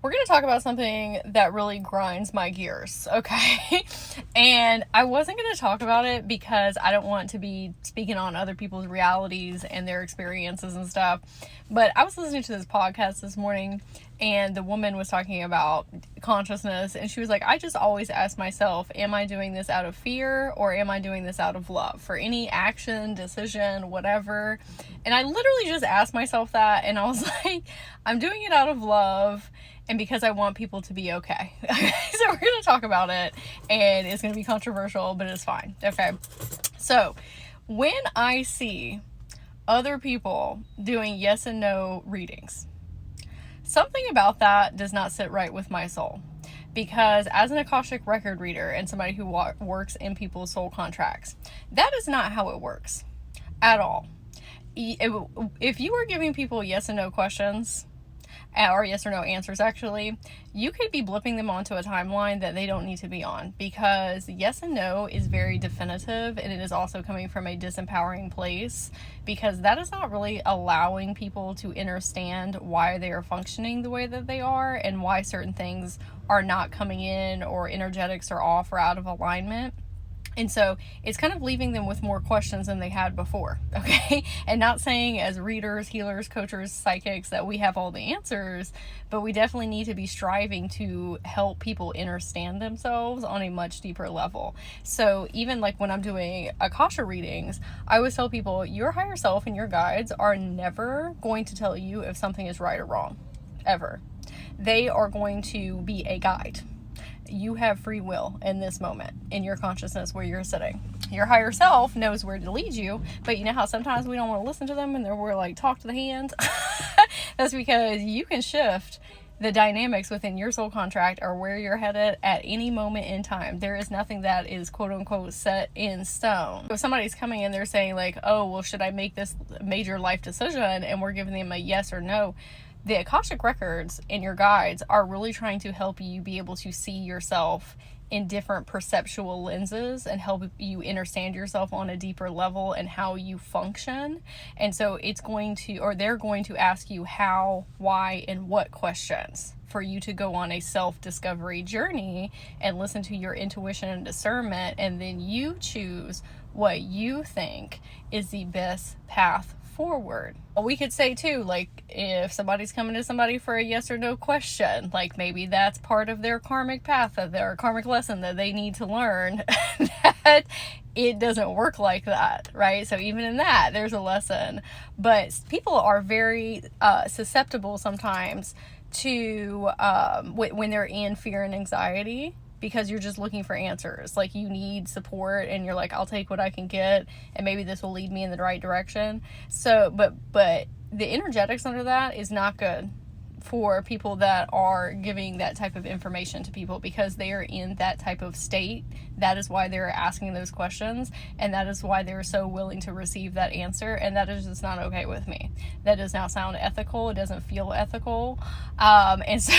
we're going to talk about something that really grinds my gears, okay? And I wasn't going to talk about it because I don't want to be speaking on other people's realities and their experiences and stuff. But I was listening to this podcast this morning, and the woman was talking about consciousness, and she was like, I just always ask myself, am I doing this out of fear or am I doing this out of love for any action, decision, whatever? And I literally just asked myself that, and I was like, I'm doing it out of love and because I want people to be okay. So we're going to talk about it, and it's going to be controversial, but it's fine. Okay. So when I see other people doing yes and no readings, something about that does not sit right with my soul. Because as an Akashic record reader and somebody who works in people's soul contracts, that is not how it works at all. If you are giving people yes and no questions, or yes or no answers, actually, you could be blipping them onto a timeline that they don't need to be on, because yes and no is very definitive, and it is also coming from a disempowering place, because that is not really allowing people to understand why they are functioning the way that they are and why certain things are not coming in, or energetics are off or out of alignment. And so it's kind of leaving them with more questions than they had before, okay? And not saying as readers, healers, coaches, psychics that we have all the answers, but we definitely need to be striving to help people understand themselves on a much deeper level. So even like when I'm doing Akasha readings, I always tell people, your higher self and your guides are never going to tell you if something is right or wrong, ever. They are going to be a guide. You have free will in this moment, in your consciousness where you're sitting. Your higher self knows where to lead you, but you know how sometimes we don't want to listen to them and we're like, talk to the hands? That's because you can shift the dynamics within your soul contract or where you're headed at any moment in time. There is nothing that is quote unquote set in stone. If somebody's coming in, they're saying like, oh, well, should I make this major life decision? And we're giving them a yes or no. The Akashic records and your guides are really trying to help you be able to see yourself in different perceptual lenses and help you understand yourself on a deeper level and how you function. And so they're going to ask you how, why, and what questions for you to go on a self-discovery journey and listen to your intuition and discernment, and then you choose what you think is the best path forward. We could say too, like, if somebody's coming to somebody for a yes or no question, like maybe that's part of their karmic path, of their karmic lesson that they need to learn, that it doesn't work like that, right? So even in that, there's a lesson. But people are very susceptible sometimes to when they're in fear and anxiety, because you're just looking for answers. Like, you need support and you're like, I'll take what I can get and maybe this will lead me in the right direction. So, but the energetics under that is not good for people that are giving that type of information to people, because they are in that type of state. That is why they're asking those questions, and that is why they're so willing to receive that answer, and that is just not okay with me. That does not sound ethical. It doesn't feel ethical. And so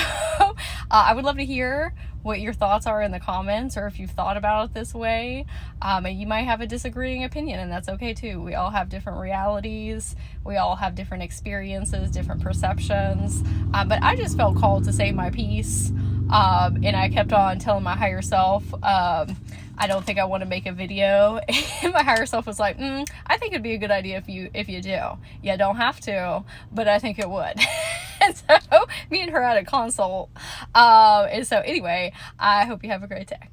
I would love to hear what your thoughts are in the comments, or if you've thought about it this way. And you might have a disagreeing opinion, and that's okay too. We all have different realities. We all have different experiences, different perceptions. But I just felt called to say my piece. And I kept on telling my higher self, I don't think I want to make a video. And my higher self was like, I think it'd be a good idea if you do. You don't have to, but I think it would. And so me and her had a consult. And so anyway, I hope you have a great day.